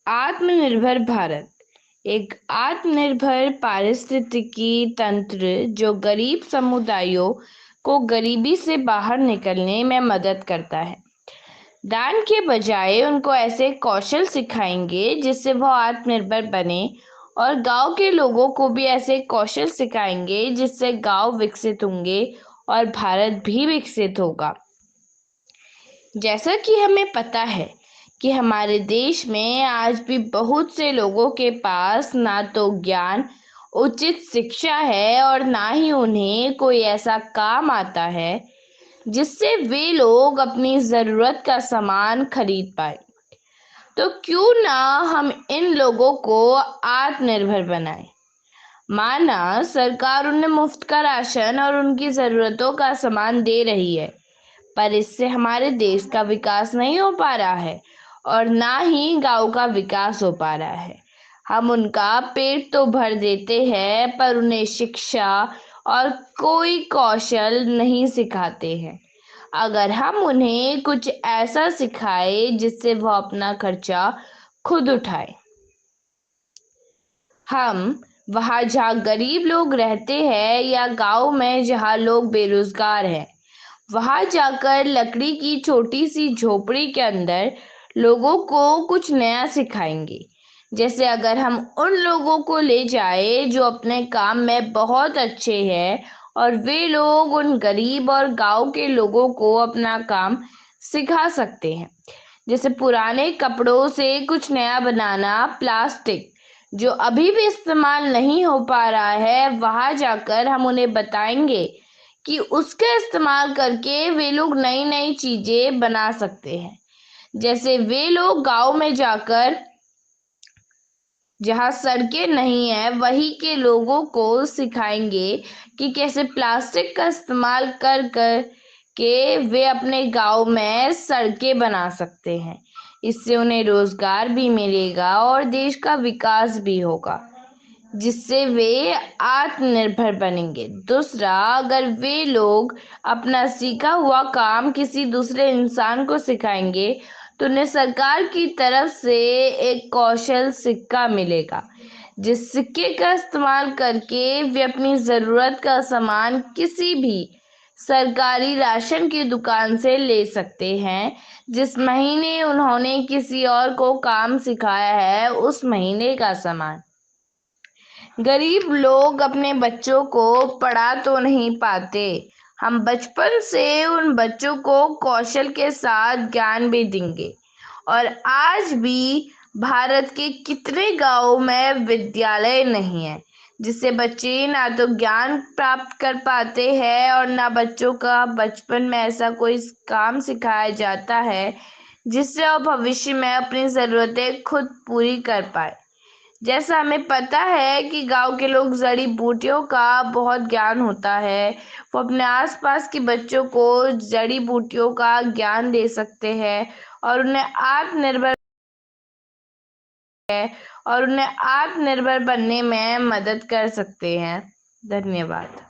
आत्मनिर्भर भारत एक आत्मनिर्भर पारिस्थितिकी तंत्र जो गरीब समुदायों को गरीबी से बाहर निकलने में मदद करता है। दान के बजाय उनको ऐसे कौशल सिखाएंगे जिससे वो आत्मनिर्भर बने, और गांव के लोगों को भी ऐसे कौशल सिखाएंगे जिससे गांव विकसित होंगे और भारत भी विकसित होगा। जैसा कि हमें पता है कि हमारे देश में आज भी बहुत से लोगों के पास ना तो ज्ञान, उचित शिक्षा है और ना ही उन्हें कोई ऐसा काम आता है जिससे वे लोग अपनी जरूरत का सामान खरीद पाए। तो क्यों ना हम इन लोगों को आत्मनिर्भर बनाएं। माना सरकार उन्हें मुफ्त का राशन और उनकी जरूरतों का सामान दे रही है, पर इससे हमारे देश का विकास नहीं हो पा रहा है और ना ही गांव का विकास हो पा रहा है। हम उनका पेट तो भर देते हैं पर उन्हें शिक्षा और कोई कौशल नहीं सिखाते हैं। अगर हम उन्हें कुछ ऐसा सिखाए जिससे वह अपना खर्चा खुद उठाए। हम वहाँ जहाँ गरीब लोग रहते हैं या गांव में जहाँ लोग बेरोजगार हैं, वहां जाकर लकड़ी की छोटी सी झोपड़ी के अंदर लोगों को कुछ नया सिखाएंगे। जैसे अगर हम उन लोगों को ले जाए जो अपने काम में बहुत अच्छे हैं और वे लोग उन गरीब और गांव के लोगों को अपना काम सिखा सकते हैं। जैसे पुराने कपड़ों से कुछ नया बनाना, प्लास्टिक जो अभी भी इस्तेमाल नहीं हो पा रहा है, वहां जाकर हम उन्हें बताएंगे कि उसका इस्तेमाल करके वे लोग नई नई चीजें बना सकते हैं। जैसे वे लोग गांव में जाकर जहाँ सड़कें नहीं है वहीं के लोगों को सिखाएंगे कि कैसे प्लास्टिक का इस्तेमाल कर कर के वे अपने गांव में सड़कें बना सकते हैं। इससे उन्हें रोजगार भी मिलेगा और देश का विकास भी होगा, जिससे वे आत्मनिर्भर बनेंगे। दूसरा, अगर वे लोग अपना सीखा हुआ काम किसी दूसरे इंसान को सिखाएंगे तो उन्हें सरकार की तरफ से एक कौशल सिक्का मिलेगा, जिस सिक्के का इस्तेमाल करके वे अपनी जरूरत का सामान किसी भी सरकारी राशन की दुकान से ले सकते हैं। जिस महीने उन्होंने किसी और को काम सिखाया है उस महीने का सामान। गरीब लोग अपने बच्चों को पढ़ा तो नहीं पाते, हम बचपन से उन बच्चों को कौशल के साथ ज्ञान भी देंगे। और आज भी भारत के कितने गांवों में विद्यालय नहीं है, जिससे बच्चे ना तो ज्ञान प्राप्त कर पाते हैं और ना बच्चों का बचपन में ऐसा कोई काम सिखाया जाता है जिससे वो भविष्य में अपनी जरूरतें खुद पूरी कर पाए। जैसा हमें पता है कि गांव के लोग जड़ी बूटियों का बहुत ज्ञान होता है, वो अपने आसपास के बच्चों को जड़ी बूटियों का ज्ञान दे सकते हैं और उन्हें आत्मनिर्भर बनने में मदद कर सकते हैं। धन्यवाद।